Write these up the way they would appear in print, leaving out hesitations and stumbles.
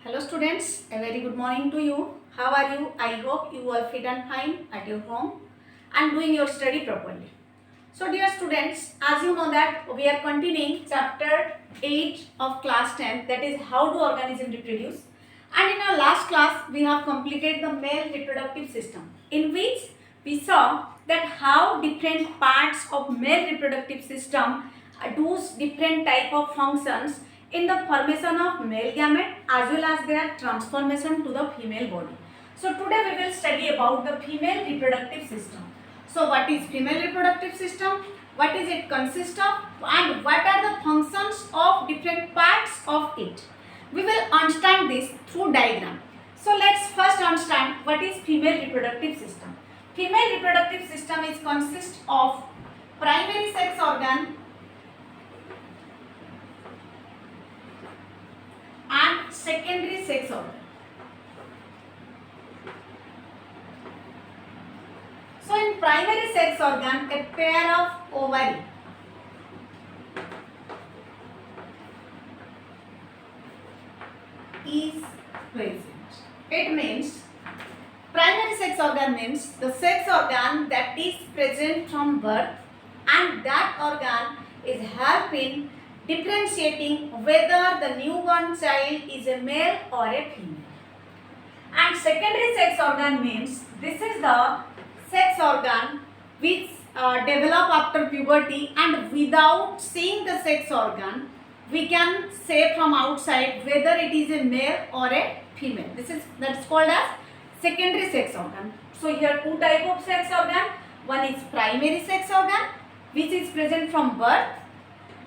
Hello students, a very good morning to you. How are you? I hope you are fit and fine at your home and doing your study properly. So dear students, as you know that we are continuing chapter 8 of class 10, that is how do organism reproduce. And in our last class we have completed the male reproductive system, in which we saw that how different parts of male reproductive system do different type of functions in the formation of male gamete as well as their transformation to the female body. So today we will study about the female reproductive system. So what is female reproductive system? What is it consist of? And what are the functions of different parts of it? We will understand this through diagram. So let's first understand what is female reproductive system. Female reproductive system is consist of primary sex organ and secondary sex organ. So in primary sex organ, a pair of ovary is present. It means primary sex organ means the sex organ that is present from birth, and that organ is helping differentiating whether the newborn child is a male or a female. And secondary sex organ means this is the sex organ which develop after puberty, and without seeing the sex organ we can say from outside whether it is a male or a female. That's called as secondary sex organ. So here two type of sex organ. One is primary sex organ which is present from birth,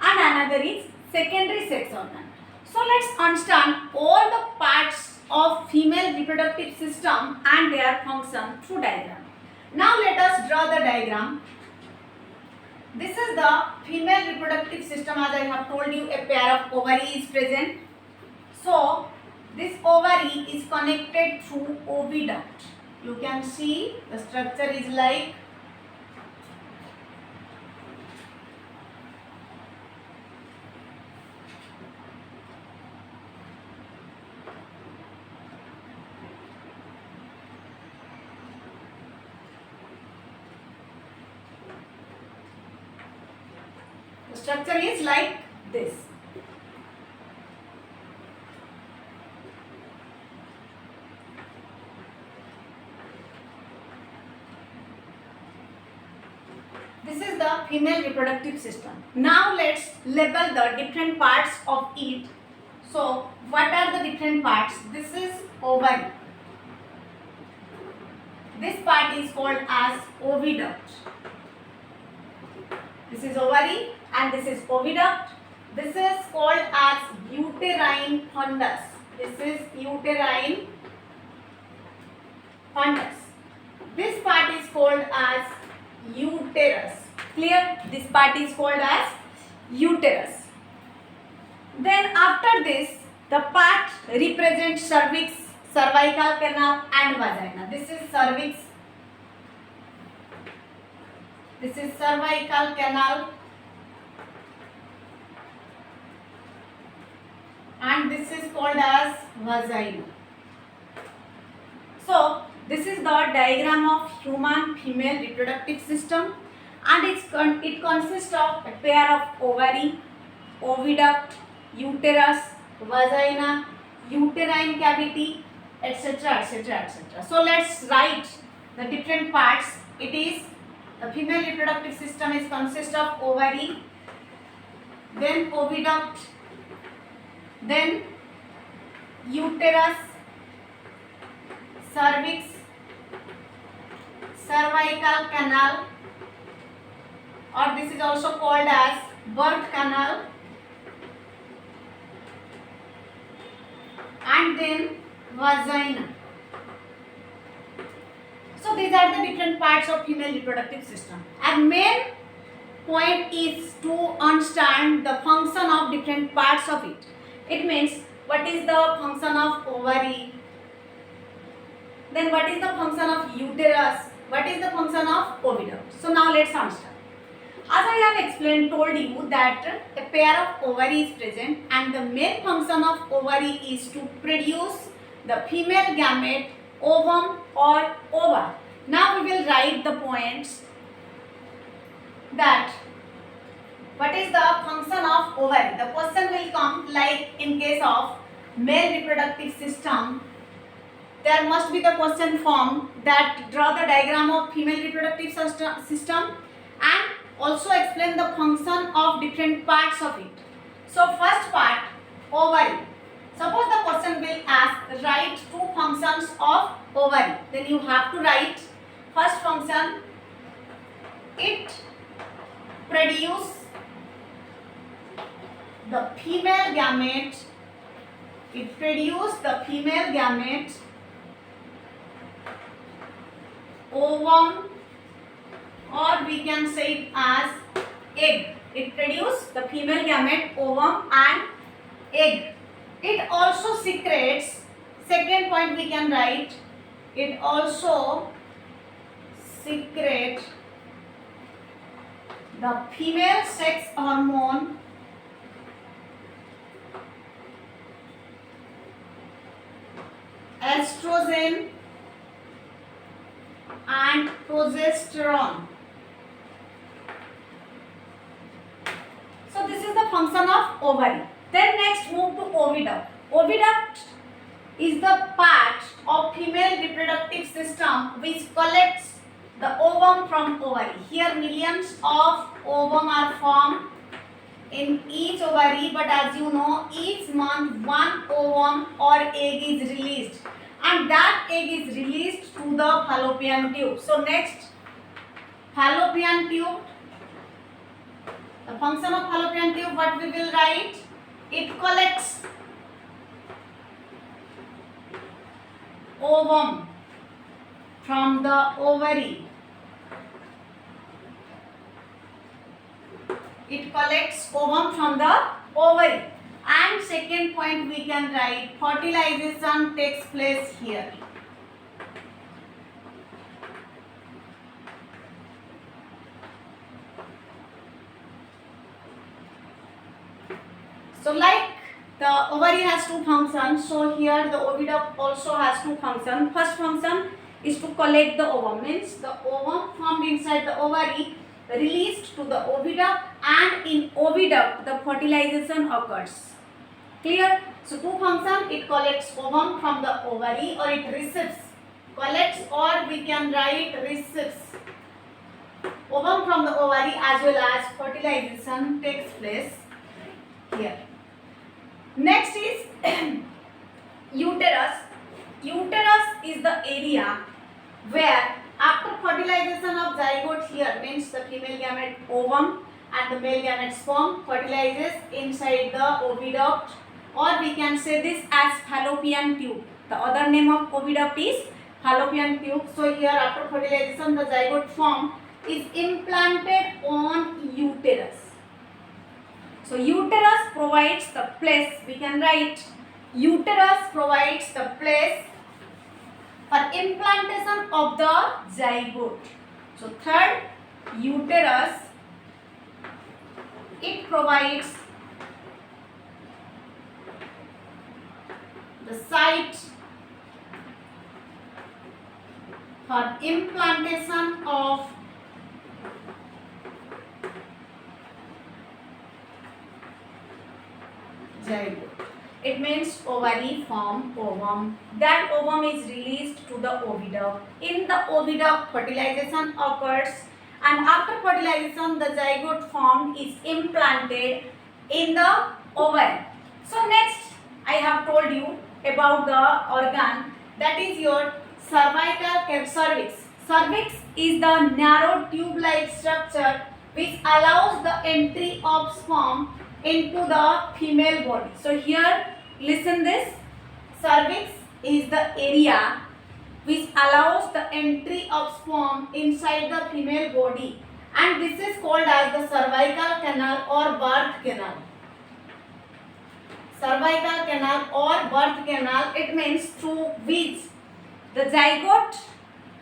and another is secondary sex organ. So let's understand all the parts of female reproductive system and their function through diagram. Now let us draw the diagram. This is the female reproductive system. As I have told you, a pair of ovary is present. So this ovary is connected through oviduct. You can see the structure is like structure is like this. This is the female reproductive system. Now let's label the different parts of it. So what are the different parts? This is ovary. This part is called as oviduct. This is ovary and this is oviduct. This is called as uterine fundus. This is uterine fundus. This part is called as uterus. Clear? This part is called as uterus. Then after this, the part represents cervix, cervical canal and vagina. This is cervix. This is cervical canal and this is called as vagina. So this is the diagram of human female reproductive system, and it consists of a pair of ovary, oviduct, uterus, vagina, uterine cavity, etc., etc., etc. So let's write the different parts. It is the female reproductive system is consist of ovary, then oviduct, then uterus, cervix, cervical canal, or this is also called as birth canal, and then vagina. So these are the different parts of female reproductive system. And main point is to understand the function of different parts of it. It means what is the function of ovary, then what is the function of uterus, what is the function of oviduct. So now let's understand. As I have explained, told you that a pair of ovary is present and the main function of ovary is to produce the female gamete, ovum or ova. Now we will write the points that what is the function of ovary. The question will come like in case of male reproductive system. There must be the question form that draw the diagram of female reproductive system and also explain the function of different parts of it. So first part, ovary. Suppose the question will ask write two functions of ovary. Then you have to write first function, it produce the female gamete. It produce the female gamete, ovum, or we can say it as egg. It produces the female gamete, ovum and egg. It also secretes, second point we can write, it also secretes the female sex hormone estrogen and progesterone. So this is the function of ovary. Then next move to oviduct. Oviduct is the part of female reproductive system which collects the ovum from ovary. Here millions of ovum are formed in each ovary, but as you know, each month one ovum or egg is released and that egg is released to the fallopian tube. So next, fallopian tube. The function of fallopian tube, what we will write? It collects ovum from the ovary. It collects ovum from the ovary. And second point we can write, fertilization takes place here. So like the ovary has two functions, so here the oviduct also has two functions. First function is to collect the ovum, means the ovum formed inside the ovary released to the oviduct, and in oviduct the fertilization occurs. Clear? So two functions, it collects ovum from the ovary or it receives, collects, or we can write receives ovum from the ovary, as well as fertilization takes place here. Next is uterus. Uterus is the area where after fertilization of zygote, here means the female gamete ovum and the male gamete sperm fertilizes inside the oviduct, or we can say this as fallopian tube. The other name of oviduct is fallopian tube. So here after fertilization the zygote form is implanted on uterus. So uterus provides the place, we can write uterus provides the place for implantation of the zygote. So third, uterus, it provides the site for implantation of zygote. It means ovary form ovum. That ovum is released to the oviduct. In the oviduct, fertilization occurs, and after fertilization, the zygote form is implanted in the ovary. So next, I have told you about the organ, that is your cervical cervix. Cervix is the narrow tube-like structure which allows the entry of sperm into the female body. So here, listen this, cervix is the area which allows the entry of sperm inside the female body, and this is called as the cervical canal or birth canal. Cervical canal or birth canal, it means through which the zygote,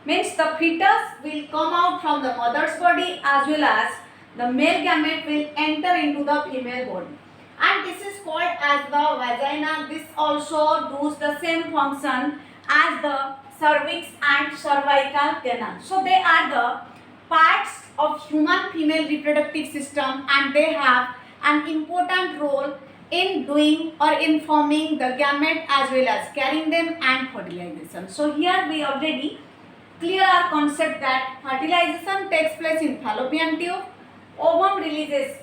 means the fetus, will come out from the mother's body, as well as the male gamete will enter into the female body, and this is called as the vagina. This also does the same function as the cervix and cervical canal. So they are the parts of human female reproductive system, and they have an important role in doing or in forming the gamete as well as carrying them and fertilization. So here we already clear our concept that fertilization takes place in fallopian tube. Ovary releases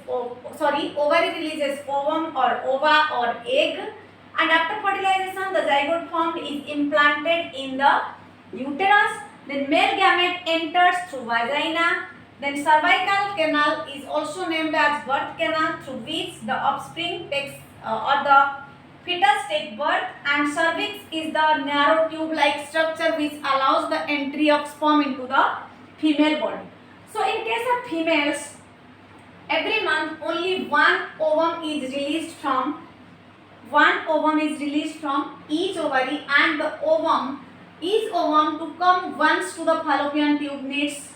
ovum or ova or egg, and after fertilization the zygote formed is implanted in the uterus. Then male gamete enters through vagina. Then cervical canal is also named as birth canal, through which the offspring takes or the fetus take birth, and cervix is the narrow tube-like structure which allows the entry of sperm into the female body. So in case of females, every month only one ovum is released from each ovary, and each ovum to come once to the fallopian tube needs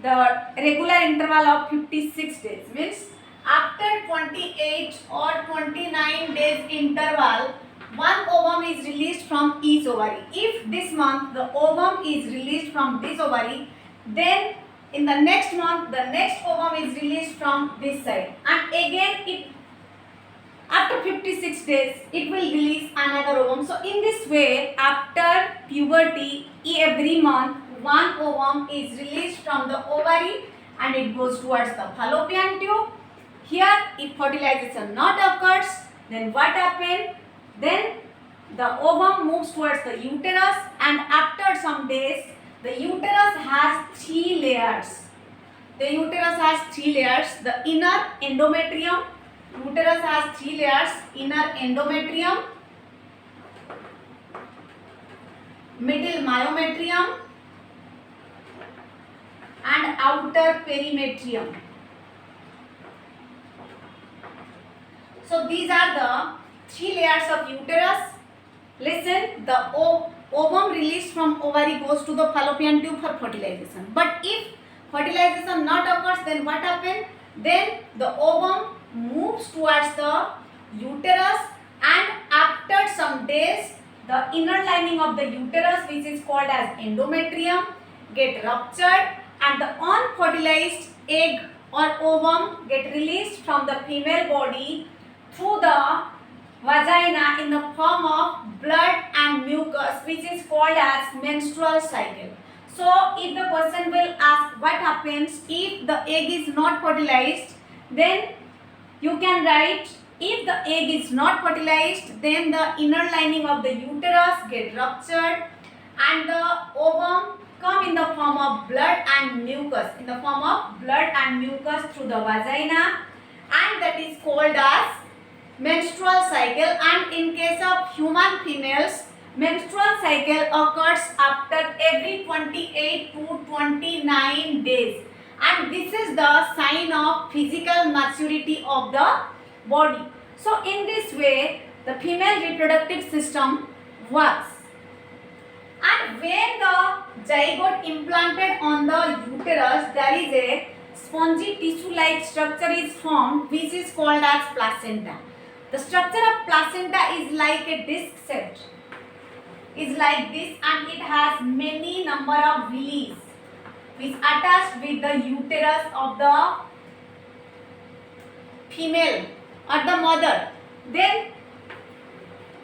the regular interval of 56 days. Means after 28 or 29 days interval, one ovum is released from each ovary. If this month the ovum is released from this ovary, then in the next month the next ovum is released from this side, and again after 56 days it will release another ovum. So in this way, after puberty, every month one ovum is released from the ovary and it goes towards the fallopian tube. Here, if fertilization not occurs, then what happens? Then the ovum moves towards the uterus, and after some days the uterus has three layers. The inner endometrium. Uterus has three layers: inner endometrium, middle myometrium, and outer perimetrium. So these are the three layers of uterus. Listen, the ovum released from ovary goes to the fallopian tube for fertilization. But if fertilization not occurs, then what happens? Then the ovum moves towards the uterus, and after some days the inner lining of the uterus, which is called as endometrium, get ruptured, and the unfertilized egg or ovum get released from the female body through the vagina in the form of blood and mucus, which is called as menstrual cycle. So if the person will ask what happens if the egg is not fertilized, then you can write, if the egg is not fertilized, then the inner lining of the uterus get ruptured and the ovum come in the form of blood and mucus, through the vagina, and that is called as menstrual cycle. And in case of human females, menstrual cycle occurs after every 28 to 29 days, and this is the sign of physical maturity of the body. So in this way the female reproductive system works. And when the zygote implanted on the uterus, there is a spongy tissue-like structure is formed, which is called as placenta. The structure of placenta is like a disc shaped, is like this, and it has many number of villi which attached with the uterus of the female or the mother. Then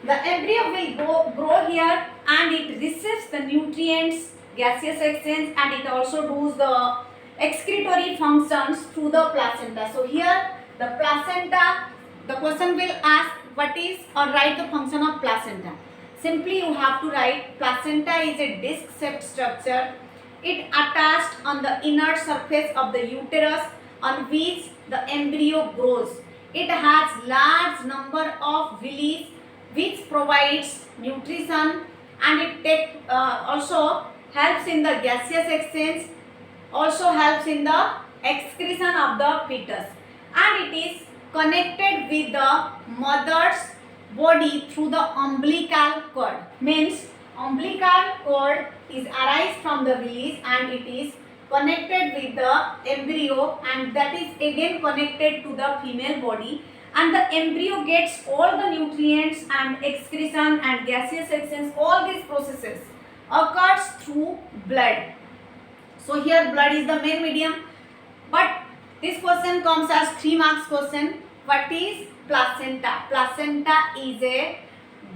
the embryo will grow here, and it receives the nutrients, gaseous exchange, and it also does the excretory functions through the placenta. So here the placenta, the person will ask what is or write the function of placenta. Simply you have to write placenta is a disc shaped structure. It attached on the inner surface of the uterus on which the embryo grows. It has large number of villi which provides nutrition, and it also helps in the gaseous exchange, also helps in the excretion of the fetus, and it is connected with the mother's body through the umbilical cord. Means umbilical cord is arise from the villi and it is connected with the embryo, and that is again connected to the female body, and the embryo gets all the nutrients and excretion and gaseous exchange. All these processes occurs through blood. So here blood is the main medium, but this question comes as 3 marks question. What is placenta? Placenta is a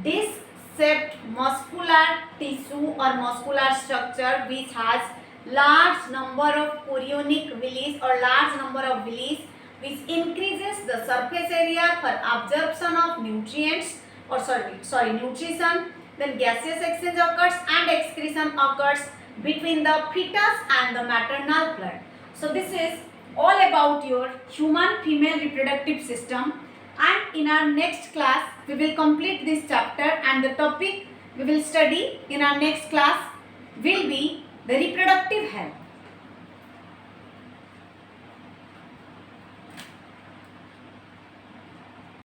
disc-shaped muscular tissue or muscular structure which has large number of chorionic villi or large number of villi, which increases the surface area for absorption of nutrients or nutrition. Then gaseous exchange occurs and excretion occurs between the fetus and the maternal blood. So this is all about your human female reproductive system, and in our next class we will complete this chapter, and the topic we will study in our next class will be the reproductive health.